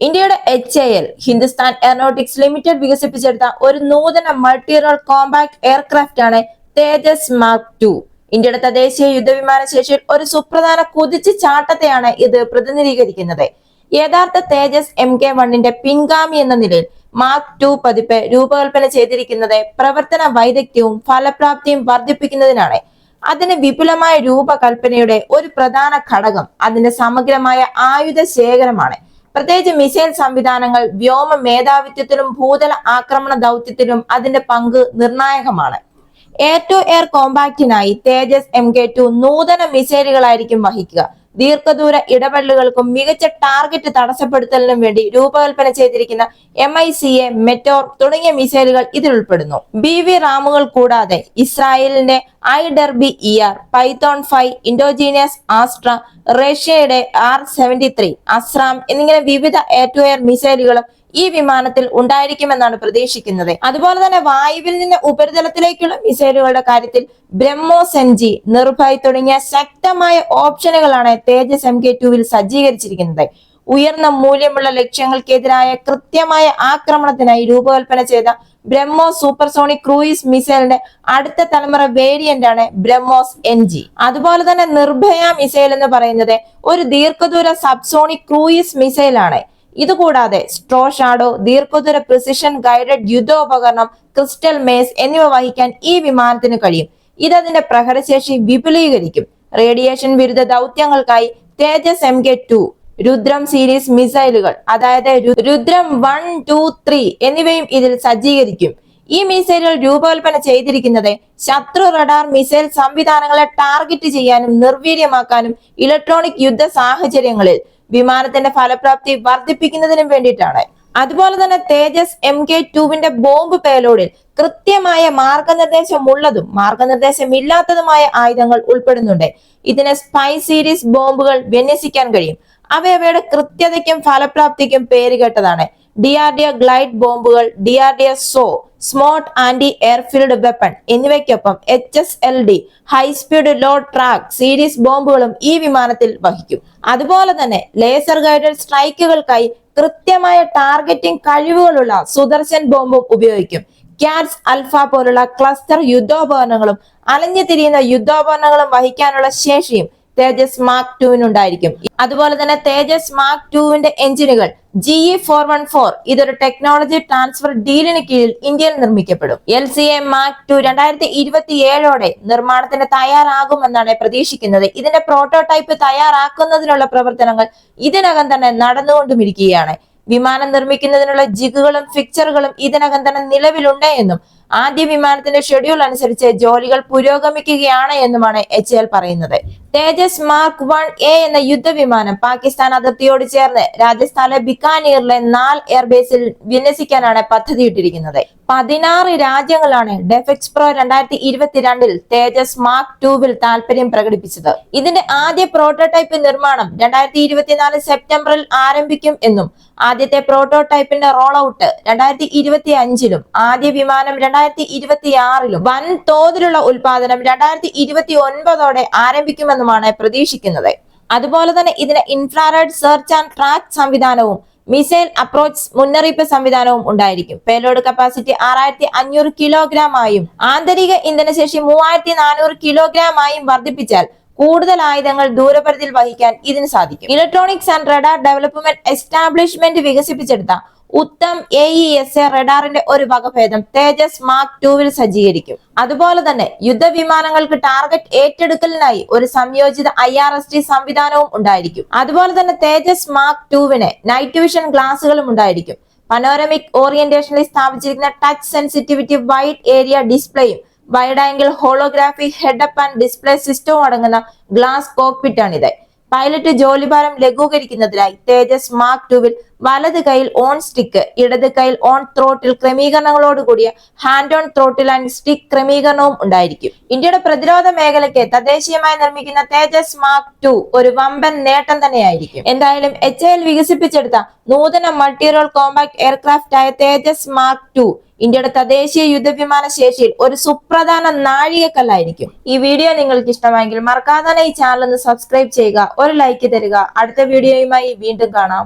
ഇന്ത്യയുടെ HAL Hindustan aeronautics limited വികസിപ്പിച്ചെടുത്ത ഒരു നൂതന മൾട്ടി റോൾ കോമ്പാക്ട് എയർക്രാഫ്റ്റ് ആണ് തേജസ് മാർക്ക് 2. ഇന്ത്യയുടെ തദ്ദേശീയ യുദ്ധവിമാന ശേഷിയിൽ ഒരു സുപ്രധാന കുതിച്ചു ചാട്ടത്തെയാണ് ഇത് പ്രതിനിധീകരിക്കുന്നത്. യഥാർത്ഥ തേജസ് MK-1ന്റെ പിൻഗാമി എന്ന നിലയിൽ മാർക്ക് 2 പതിപ്പ് രൂപകൽപ്പന ചെയ്തിരിക്കുന്നത് പ്രവർത്തന വൈദഗ്ധ്യവും ഫലപ്രാപ്തിയും വർദ്ധിപ്പിക്കുന്നതിനാണ്. അതിന് വിപുലമായ രൂപകൽപ്പനയുടെ ഒരു പ്രധാന ഘടകം അതിന്റെ സമഗ്രമായ ആയുധ ശേഖരമാണ്. പ്രത്യേകിച്ച് മിസൈൽ സംവിധാനങ്ങൾ, വ്യോമ മേധാവിത്വത്തിലും ഭൂതല ആക്രമണ ദൗത്യത്തിലും അതിന്റെ പങ്ക് നിർണായകമാണ്. എയർ ടു എയർ കോമ്പാക്റ്റിനായി തേജസ് MK-2 നൂതന മിസൈലുകളായിരിക്കും വഹിക്കുക. ദീർഘദൂര ഇടപെടലുകൾക്കും മികച്ച ടാർഗറ്റ് തടസ്സപ്പെടുത്തലിനും വേണ്ടി രൂപകൽപ്പന ചെയ്തിരിക്കുന്ന MICA, മെറ്റോർ തുടങ്ങിയ മിസൈലുകൾ ഇതിൽ ഉൾപ്പെടുന്നു. BV റാമുകൾ കൂടാതെ ഇസ്രായേലിന്റെ IDER-B-ER, പൈത്തോൺ 5, ഇൻഡോജീനിയസ് ആസ്ട്ര, റഷ്യയുടെ R-73, അസ്രാം എന്നിങ്ങനെ വിവിധ എയർ ടു എയർ മിസൈലുകളും ഈ വിമാനത്തിൽ ഉണ്ടായിരിക്കുമെന്നാണ് പ്രതീക്ഷിക്കുന്നത്. അതുപോലെ തന്നെ വായുവിൽ നിന്ന് ഉപരിതലത്തിലേക്കുള്ള മിസൈലുകളുടെ കാര്യത്തിൽ ബ്രഹ്മോസ് NG, നിർഭയ് തുടങ്ങിയ ശക്തമായ ഓപ്ഷനുകളാണ് തേജസ് MK-2വിൽ സജ്ജീകരിച്ചിരിക്കുന്നത്. ഉയർന്ന മൂല്യമുള്ള ലക്ഷ്യങ്ങൾക്കെതിരായ കൃത്യമായ ആക്രമണത്തിനായി രൂപകൽപ്പന ചെയ്ത ബ്രഹ്മോസ് സൂപ്പർസോണിക് ക്രൂയിസ് മിസൈലിന്റെ അടുത്ത തലമുറ വേരിയന്റ് ആണ് ബ്രഹ്മോസ് NG. അതുപോലെ തന്നെ നിർഭയ മിസൈൽ എന്ന് പറയുന്നത് ഒരു ദീർഘദൂര സബ്സോണിക് ക്രൂയിസ് മിസൈൽ ആണ്. ഇതുകൂടാതെ സ്ട്രോ ഷാഡോ, ദീർഘദൂര പ്രിസിഷൻ ഗൈഡഡ് യുദ്ധോപകരണം, ക്രിസ്റ്റൽ മേസ് എന്നിവ വഹിക്കാൻ ഈ വിമാനത്തിന് കഴിയും. ഇതതിന്റെ പ്രഹരശേഷി വിപുലീകരിക്കും. റേഡിയേഷൻ വിരുദ്ധ ദൗത്യങ്ങൾക്കായി തേജസ് MK-2 രുദ്രം സീരീസ് മിസൈലുകൾ, അതായത് രുദ്രം 1, 2, 3 എന്നിവയും ഇതിൽ സജ്ജീകരിക്കും. ഈ മിസൈലുകൾ രൂപകൽപ്പന ചെയ്തിരിക്കുന്നത് ശത്രു റഡാർ മിസൈൽ സംവിധാനങ്ങളെ ടാർഗറ്റ് ചെയ്യാനും നിർവീര്യമാക്കാനും ഇലക്ട്രോണിക് യുദ്ധ സാഹചര്യങ്ങളിൽ വിമാനത്തിന്റെ ഫലപ്രാപ്തി വർദ്ധിപ്പിക്കുന്നതിനും വേണ്ടിയിട്ടാണ്. അതുപോലെ തന്നെ തേജസ് MK-2വിന്റെ ബോംബ് പേലോഡിൽ കൃത്യമായ മാർഗനിർദ്ദേശമുള്ളതും മാർഗനിർദ്ദേശമില്ലാത്തതുമായ ആയുധങ്ങൾ ഉൾപ്പെടുന്നുണ്ട്. ഇതിന് സ്പൈ സീരീസ് ബോംബുകൾ വിന്യസിക്കാൻ കഴിയും. അവയുടെ കൃത്യതയ്ക്കും ഫലപ്രാപ്തിക്കും പേരുകേട്ടതാണ്. DRDO ഗ്ലൈഡ് ബോംബുകൾ, DRDO സോ, സ്മോട്ട് ആന്റി എയർഫീൽഡ് വെപ്പൺ എന്നിവയ്ക്കൊപ്പം HSLD high speed low drag series ബോംബുകളും ഈ വിമാനത്തിൽ വഹിക്കും. അതുപോലെ തന്നെ ലേസർ ഗൈഡഡ് സ്ട്രൈക്കുകൾക്കായി കൃത്യമായ ടാർഗറ്റിംഗ് കഴിവുകളുള്ള സുദർശൻ ബോംബും ഉപയോഗിക്കും. ക്യാറ്റ്സ് ആൽഫ പോലുള്ള ക്ലസ്റ്റർ യുദ്ധോപകരണങ്ങളും അലഞ്ഞു തിരിയുന്ന യുദ്ധോപകരണങ്ങളും വഹിക്കാനുള്ള ശേഷിയും തേജസ് മാർക്ക് 2വിനുണ്ടായിരിക്കും. അതുപോലെ തന്നെ തേജസ് മാർക്ക് 2വിന്റെ എഞ്ചിനുകൾ GE414 ഇതൊരു ടെക്നോളജി ട്രാൻസ്ഫർ ഡീലിന് കീഴിൽ ഇന്ത്യയിൽ നിർമ്മിക്കപ്പെടും. LCA മാർക്ക് 2 2027ഓടെ നിർമ്മാണത്തിന് തയ്യാറാകുമെന്നാണ് പ്രതീക്ഷിക്കുന്നത്. ഇതിന്റെ പ്രോട്ടോടൈപ്പ് തയ്യാറാക്കുന്നതിനുള്ള പ്രവർത്തനങ്ങൾ ഇതിനകം തന്നെ നടന്നുകൊണ്ടുമിരിക്കുകയാണ്. വിമാനം നിർമ്മിക്കുന്നതിനുള്ള ജിഗുകളും ഫിക്ചറുകളും ഇതിനകം തന്നെ നിലവിലുണ്ട് എന്നും ആദ്യ വിമാനത്തിന്റെ ഷെഡ്യൂൾ അനുസരിച്ച് ജോലികൾ പുരോഗമിക്കുകയാണ് എന്നുമാണ് HAL പറയുന്നത്. തേജസ് മാർക്ക് 1A എന്ന യുദ്ധവിമാനം പാകിസ്ഥാൻ അതിർത്തിയോട് ചേർന്ന് രാജസ്ഥാനിലെ ബിക്കാനീറിലെ 4 എയർബേസിൽ വിന്യസിക്കാനാണ് പദ്ധതിയിട്ടിരിക്കുന്നത്. 16 രാജ്യങ്ങളാണ് ഡെഫെക്സ്പ്രോ 2022 തേജസ് മാർക്ക് 2വിൽ താല്പര്യം പ്രകടിപ്പിച്ചത്. ഇതിന്റെ ആദ്യ പ്രോട്ടോടൈപ്പ് നിർമ്മാണം 2024 സെപ്റ്റംബറിൽ ആരംഭിക്കും എന്നും ആദ്യത്തെ പ്രോട്ടോടൈപ്പിന്റെ റോൾ ഔട്ട് 2025ലും ആദ്യ വിമാനം 2026ലും വൻ തോതിലുള്ള ഉൽപാദനം 2029ഓടെ ആരംഭിക്കുമെന്നുമാണ് പ്രതീക്ഷിക്കുന്നത്. അതുപോലെ തന്നെ ഇതിന് ഇൻഫ്രാറെഡ് സെർച്ച് ആൻഡ് ട്രാക്ക് സംവിധാനവും മിസൈൽ അപ്രോച്ച് മുന്നറിയിപ്പ് സംവിധാനവും ഉണ്ടായിരിക്കും. പേലോഡ് കപ്പാസിറ്റി 6500 കിലോഗ്രാം ആയും ആന്തരിക ഇന്ധനശേഷി 3400 കിലോഗ്രാം ആയും വർദ്ധിപ്പിച്ചാൽ കൂടുതൽ ആയുധങ്ങൾ ദൂരപരിധിയിൽ വഹിക്കാൻ ഇതിന് സാധിക്കും. Electronics and radar development establishment വികസിപ്പിച്ചെടുത്ത ഉത്തം AESA റഡാറിന്റെ ഒരു വകഭേദം തേജസ് മാർക്ക് 2വിൽ സജ്ജീകരിക്കും. അതുപോലെ തന്നെ യുദ്ധവിമാനങ്ങൾക്ക് ടാർഗറ്റ് ഏറ്റെടുക്കലിനായി ഒരു സംയോജിത IRST സംവിധാനവും ഉണ്ടായിരിക്കും. അതുപോലെ തന്നെ തേജസ് മാർക്ക് 2വിന് നൈറ്റ് വിഷൻ ഗ്ലാസുകളും ഉണ്ടായിരിക്കും. പനോരമിക് ഓറിയന്റേഷനിൽ സ്ഥാപിച്ചിരിക്കുന്ന ടച്ച് സെൻസിറ്റിവിറ്റി വൈഡ് ഏരിയ ഡിസ്പ്ലേയും wide angle holographic head up and display സിസ്റ്റവും അടങ്ങുന്ന ഗ്ലാസ് കോക്പിറ്റ് ആണിത്. പൈലറ്റ് ജോലിഭാരം ലഘൂകരിക്കുന്നതിനായി തേജസ് മാർക്ക് 2വിൽ വലത് കൈയിൽ ഓൺ സ്റ്റിക്ക്, ഇടത് കൈയിൽ ഓൺ ത്രോട്ടിൽ ക്രമീകരണങ്ങളോട് കൂടിയ hand on throttle and stick ക്രമീകരണവും ഉണ്ടായിരിക്കും. ഇന്ത്യയുടെ പ്രതിരോധ മേഖലയ്ക്ക് തദ്ദേശീയമായി നിർമ്മിക്കുന്ന തേജസ് മാർക്ക് 2 ഒരു വമ്പൻ നേട്ടം തന്നെയായിരിക്കും. എന്തായാലും HAL വികസിപ്പിച്ചെടുത്ത നൂതന മൾട്ടി റോൾ കോമ്പാക്ട് എയർക്രാഫ്റ്റ് ആയ തേജസ് മാർക്ക് 2 ഇന്ത്യയുടെ തദ്ദേശീയ യുദ്ധവിമാന ശേഷിയിൽ ഒരു സുപ്രധാന നാഴികക്കല്ലായിരിക്കും. ഈ വീഡിയോ നിങ്ങൾക്ക് ഇഷ്ടമായെങ്കിൽ മറക്കാതെ ഈ ചാനൽ ഒന്ന് സബ്സ്ക്രൈബ് ചെയ്യുക, ഒരു ലൈക്ക് തരിക. അടുത്ത വീഡിയോയുമായി വീണ്ടും കാണാം.